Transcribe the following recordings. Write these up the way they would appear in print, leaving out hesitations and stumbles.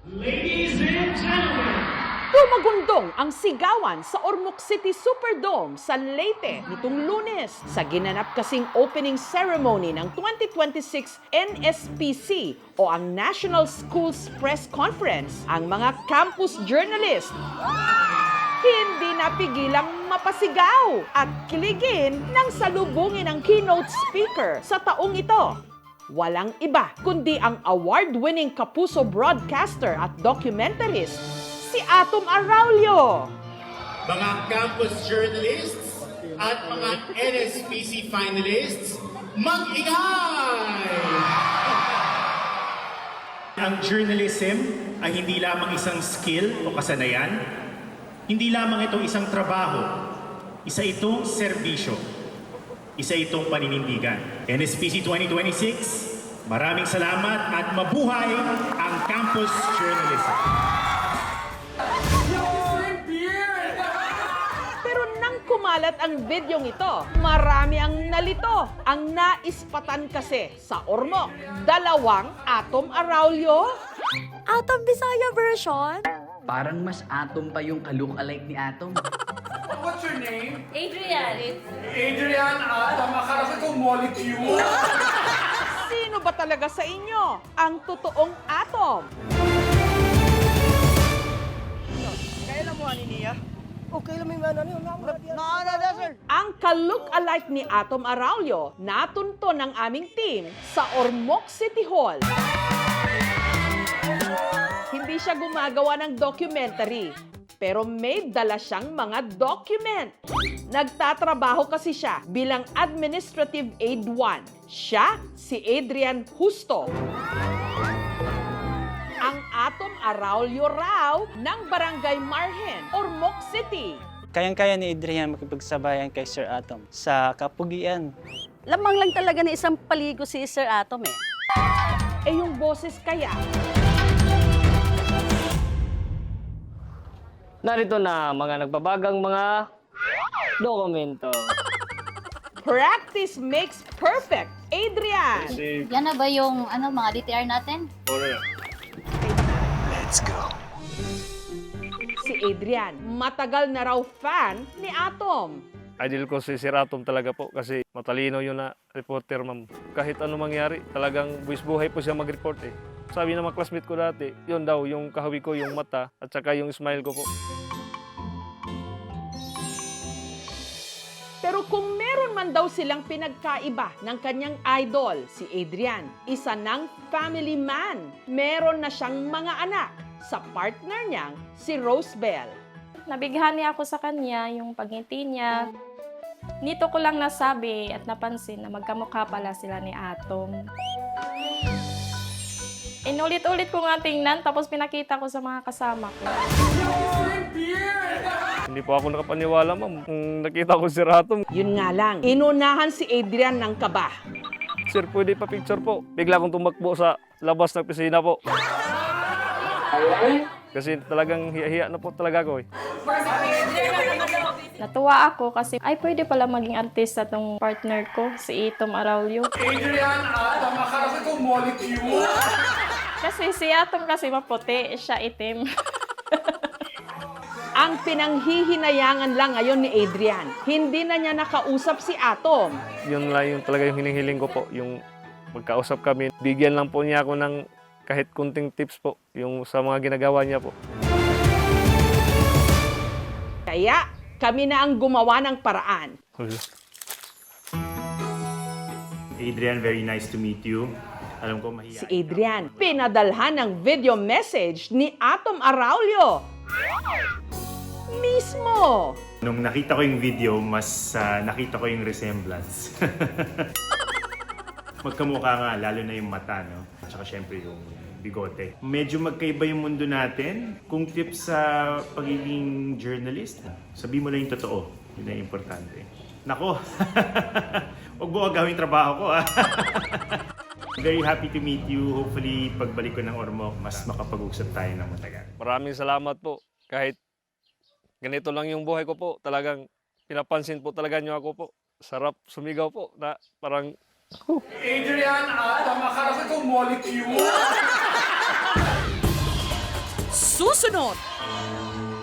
Ladies and gentlemen, Tumagundong ang sigawan sa Ormoc City Superdome sa Leyte nitong Lunes sa ginanap kasing opening ceremony ng 2026 NSPC o ang National Schools Press Conference. Ang mga campus journalist hindi napigilang mapasigaw at kiligin nang salubungin ang keynote speaker sa taong ito. Walang iba kundi ang award-winning Kapuso broadcaster at documentarist, si Atom Araulio. Mga campus journalists at mga NSPC finalists, mag-ingay! Ang journalism ay hindi lamang isang skill o kasanayan, hindi lamang ito isang trabaho, isa itong serbisyo, isa itong paninindigan. NSPC 2026, maraming salamat at mabuhay ang campus journalism. Pero nang kumalat ang videong ito, marami ang nalito. Ang naispatan kasi sa Ormoc, dalawang Atom Araulio. Atom Bisaya version? Parang mas Atom pa yung ka-look-alike ni Atom. What's your name? Adrian. Adrian Atom. Akala ko itong molecule. Sino ba talaga sa inyo ang totoong Atom? Ang ka-look-alike ni Atom Araulio natunto ng aming team sa Ormoc City Hall. Hindi siya gumagawa ng documentary, pero may dala siyang mga document. Nagtatrabaho kasi siya bilang Administrative Aid 1. Siya si Adrian Justo. Ang Atom Araulio raw ng Barangay Marhen, Ormoc City. Kayang-kaya ni Adrian makipagsabayan kay Sir Atom sa kapugian. Lamang lang talaga na isang paligo si Sir Atom eh. Eh yung boses kaya? Narito na mga nagbabagang mga dokumento. Practice makes perfect. Adrian! Yan na ba yung mga DTR natin? Si Adrian, matagal na raw fan ni Atom. Idol ko si Sir Atom talaga po kasi matalino yun na reporter, ma'am. Kahit ano mangyari, talagang buwis buhay po siya mag-report eh. Sabi ng mga classmate ko dati, yun daw, yung kahawi ko, yung mata, at saka yung smile ko po. Pero kung meron man daw silang pinagkaiba ng kanyang idol, si Adrian, isa ng family man. Meron na siyang mga anak sa partner niyang si Rosebel. Nabighani ako sa kanya, yung pagngiti niya. Nito ko lang nasabi at napansin na magkamukha pala sila ni Atom. Inulit-ulit ko nga tingnan, tapos pinakita ko sa mga kasama ko. Hindi po ako nakapaniwala, ma'am. Kung nakita ko si Sir Atom, Yun nga lang, inunahan si Adrian ng kaba. Sir, pwede pa picture po. Bigla akong tumakbo sa labas ng pisina po. Kasi talagang hiya-hiya na po talaga ako eh. Natuwa ako kasi ay pwede pala maging artista tong partner ko, si Atom Araulio. Adrian Atom. Akala ko itong molecule. Kasi si Atom kasi maputi, siya itim. Ang pinanghihinayangan lang ngayon ni Adrian, hindi na niya nakausap si Atom. Yun lang yung talaga yung hinihiling ko po. Yung magkausap kami, bigyan lang po niya ako ng kahit kunting tips po, yung sa mga ginagawa niya po. Kaya kami na ang gumawa ng paraan. Adrian, very nice to meet you. Alam ko mahihain Si Adrian, pinadalhan ng video message ni Atom Araulio. Mismo! Nung nakita ko yung video, mas nakita ko yung resemblance. Magkamukha nga, lalo na yung mata, no? At saka syempre yung bigote. Medyo magkaiba yung mundo natin. Kung tips sa pagiging journalist, sabi mo lang yung totoo. Yun ang importante. Nako, huwag mo gawing trabaho ko, ah. Very happy to meet you. Hopefully, pagbalik ko ng Ormoc, mas makapag-usap tayo ng matagal. Maraming salamat po. Kahit ganito lang yung buhay ko po, talagang pinapansin po talaga niyo ako po. Sarap sumigaw po na parang Adrian Atom. Akala ko itong molecule. Susunod,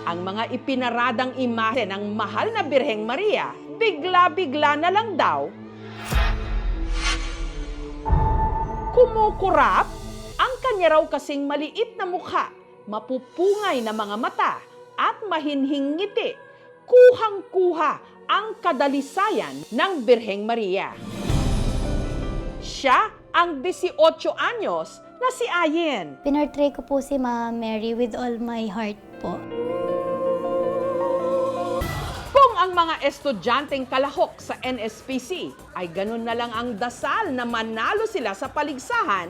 ang mga ipinaradang imahe ng mahal na Birheng Maria, bigla-bigla na lang daw kumukurap. Ang kanya raw kasing maliit na mukha, mapupungay na mga mata at mahinhing ngiti, kuhang-kuha ang kadalisayan ng Birheng Maria. Siya ang 18 anyos na si Ayen. Pinortray ko po si Mama Mary with all my heart po. Kung ang mga estudyanteng kalahok sa NSPC ay ganun na lang ang dasal na manalo sila sa paligsahan,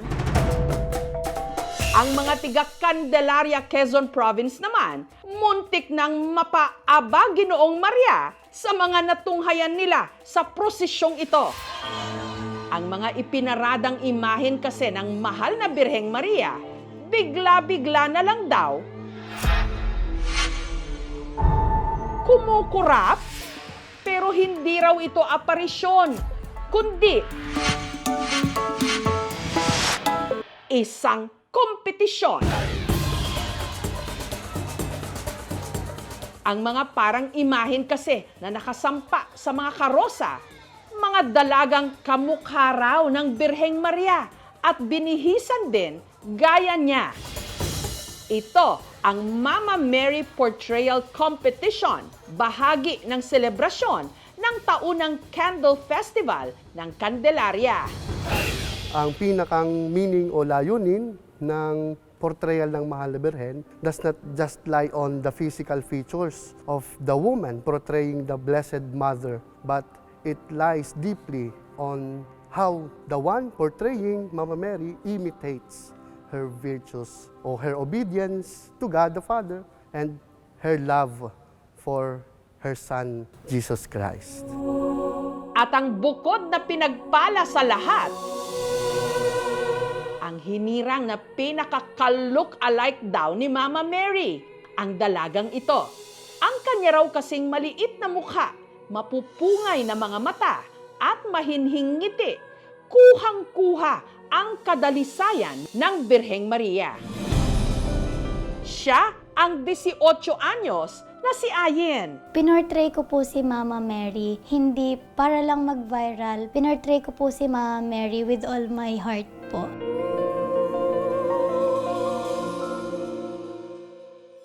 ang mga tiga Candelaria, Quezon Province naman, muntik nang mapaaba Ginoong Maria sa mga natunghayan nila sa prosisyong ito. Ang mga ipinaradang imahen kasi ng mahal na Birheng Maria, bigla-bigla na lang daw kumukurap, pero hindi raw ito aparisyon, kundi isang kompetisyon. Ang mga parang imahen kasi na nakasampa sa mga karosa, mga dalagang kamukha raw ng Birheng Maria at binihisan din gaya niya. Ito ang Mama Mary Portrayal Competition, bahagi ng selebrasyon ng taunang Candle Festival ng Candelaria. Ang pinakang meaning o layunin ng portrayal ng Mahal na Birhen does not just lie on the physical features of the woman portraying the Blessed Mother, but it lies deeply on how the one portraying Mama Mary imitates her virtues or her obedience to God the Father and her love for her Son, Jesus Christ. At ang bukod na pinagpala sa lahat, ang hinirang na pinaka-look-alike daw ni Mama Mary, ang dalagang ito. Ang kanya raw kasing maliit na mukha, mapupungay na mga mata, at mahinhing ngiti, kuhang-kuha ang kadalisayan ng Birheng Maria. Siya ang 18 anyos na si Ayen. Pinortray ko po si Mama Mary, hindi para lang mag-viral. Pinortray ko po si Mama Mary with all my heart po.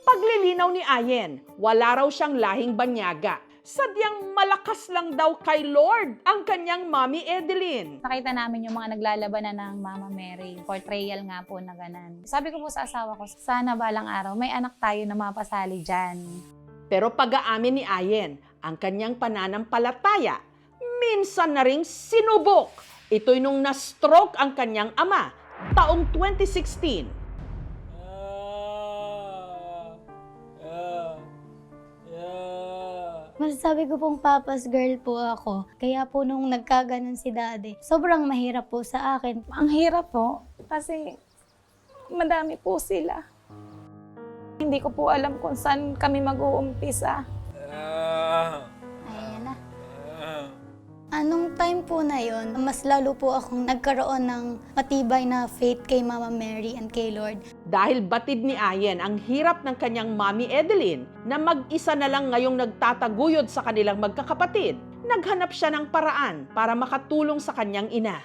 Paglilinaw ni Ayen, wala raw siyang lahing banyaga. Sadyang malakas lang daw kay Lord ang kanyang Mommy Edeline. Nakita namin yung mga naglalabanan ng Mama Mary. Portrayal nga po na ganan. Sabi ko po sa asawa ko, sana balang araw may anak tayo na mapasali dyan. Pero pag-aamin ni Ayen, ang kanyang pananampalataya, minsan na ring sinubok. Ito'y nung na-stroke ang kanyang ama, taong 2016. Masasabi ko pong papa's girl po ako. Kaya po nung nagkaganon si daddy, sobrang mahirap po sa akin. Ang hirap po kasi madami po sila. Hindi ko po alam kung saan kami mag-uumpisa. Ayan na. Anong time po na yon, mas lalo po akong nagkaroon ng matibay na faith kay Mama Mary and kay Lord. Dahil batid ni Ayen ang hirap ng kanyang Mommy Edeline na mag-isa na lang ngayong nagtataguyod sa kanilang magkakapatid, naghanap siya ng paraan para makatulong sa kanyang ina.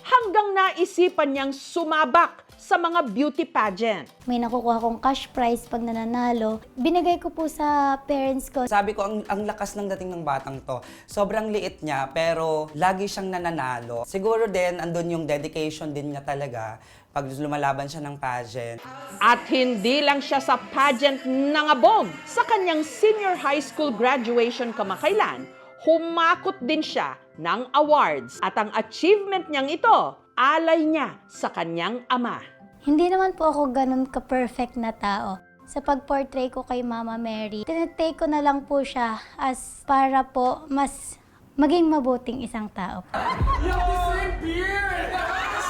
Hanggang naisipan niyang sumabak sa mga beauty pageant. May nakukuha kong cash prize pag nananalo. Binigay ko po sa parents ko. Sabi ko, ang lakas ng dating ng batang to. Sobrang liit niya, pero lagi siyang nananalo. Siguro din, andun yung dedication din niya talaga pag lumalaban siya ng pageant. At hindi lang siya sa pageant nangabog. Sa kanyang senior high school graduation kamakailan, humakot din siya ng awards. At ang achievement niyang ito, alay niya sa kanyang ama. Hindi naman po ako ganun ka-perfect na tao. Sa pag-portray ko kay Mama Mary, tinatake ko na lang po siya as para po mas maging mabuting isang tao.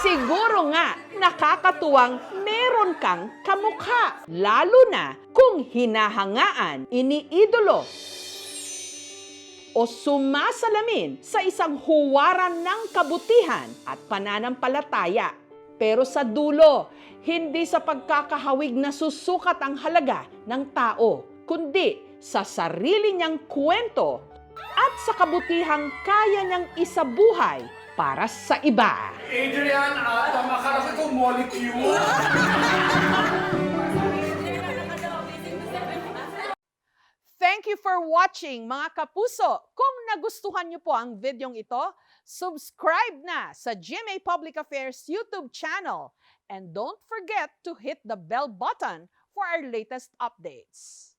Siguro nga, nakakatuwang meron kang kamukha. Lalo na kung hinahangaan, iniidolo, o sumasalamin sa isang huwaran ng kabutihan at pananampalataya. Pero sa dulo, hindi sa pagkakahawig na susukat ang halaga ng tao, kundi sa sarili niyang kwento at sa kabutihang kaya niyang isabuhay para sa iba. Adrian, makaraw itong molecule. Thank you for watching, mga kapuso. Kung nagustuhan niyo po ang videong ito, subscribe na sa GMA Public Affairs YouTube channel. And don't forget to hit the bell button for our latest updates.